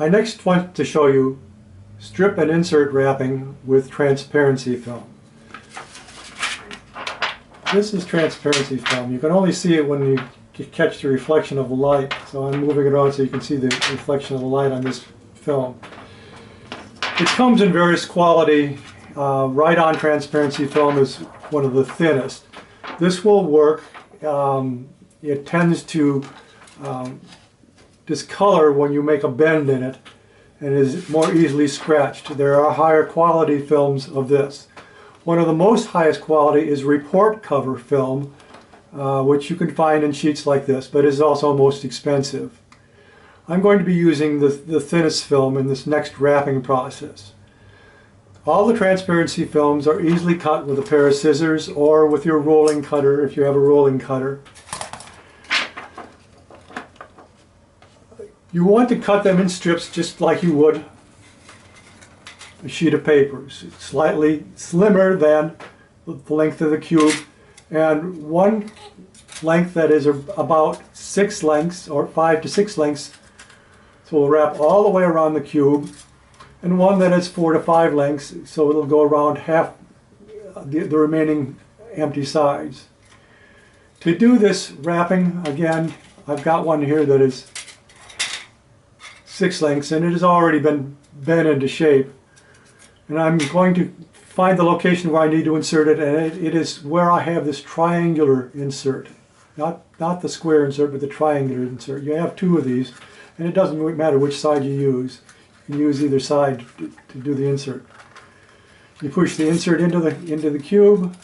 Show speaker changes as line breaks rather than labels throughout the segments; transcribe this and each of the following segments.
I next want to show you strip and insert wrapping with transparency film. This is transparency film. You can only see it when you catch the reflection of the light. So I'm moving it around so you can see the reflection of the light on this film. It comes in various quality. Ride-on transparency film is one of the thinnest. This will work. It tends to discolor when you make a bend in it and is more easily scratched. There are higher quality films of this. One of the most highest quality is report cover film, which you can find in sheets like this, but is also most expensive. I'm going to be using the thinnest film in this next wrapping process. All the transparency films are easily cut with a pair of scissors or with your rolling cutter if you have a rolling cutter. You want to cut them in strips just like you would a sheet of paper. It's slightly slimmer than the length of the cube, and one length that is about 6 lengths or 5 to 6 lengths, so we'll wrap all the way around the cube, and one that is 4 to 5 lengths, so it'll go around half the remaining empty sides. To do this wrapping, again, I've got one here that is 6 lengths, and it has already been bent into shape. And I'm going to find the location where I need to insert it, and it is where I have this triangular insert. Not the square insert, but the triangular insert. You have 2 of these, and it doesn't matter which side you use. You can use either side to do the insert. You push the insert into the cube.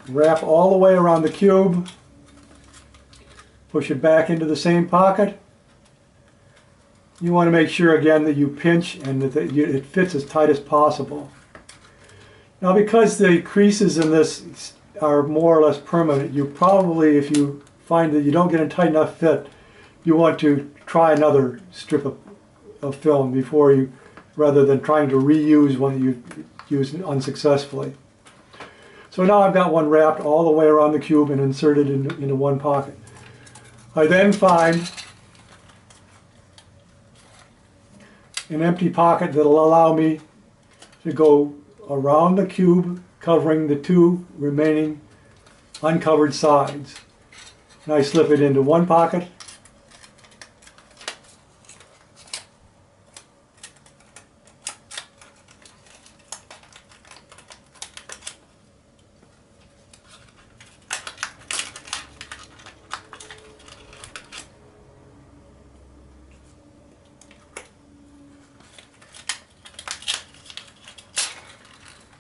Wrap all the way around the cube. Push it back into the same pocket. You want to make sure again that you pinch and that it fits as tight as possible. Now, because the creases in this are more or less permanent, you probably, if you find that you don't get a tight enough fit, you want to try another strip of film before you, rather than trying to reuse one that you used unsuccessfully. So now I've got one wrapped all the way around the cube and inserted into one pocket. I then find an empty pocket that will allow me to go around the cube, covering the 2 remaining uncovered sides. And I slip it into one pocket,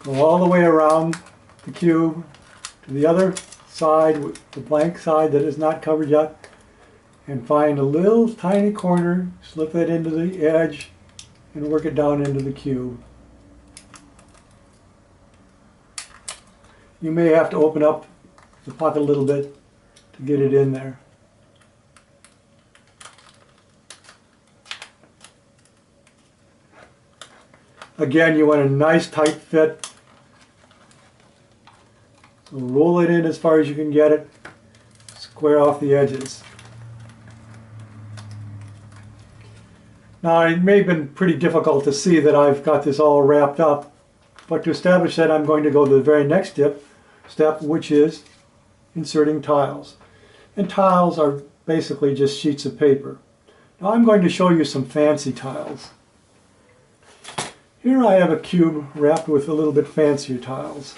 go all the way around the cube to the other side, the blank side that is not covered yet, and find a little tiny corner, slip that into the edge, and work it down into the cube. You may have to open up the pocket a little bit to get it in there. Again, you want a nice tight fit. So roll it in as far as you can get it. Square off the edges. Now, it may have been pretty difficult to see that I've got this all wrapped up, but to establish that, I'm going to go to the very next step, which is inserting tiles. And tiles are basically just sheets of paper. Now I'm going to show you some fancy tiles. Here I have a cube wrapped with a little bit fancier tiles.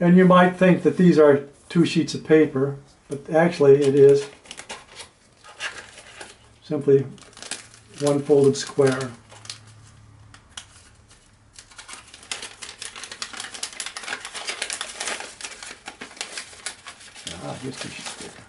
And you might think that these are 2 sheets of paper, but actually it is simply one folded square. Just 2 sheets of paper.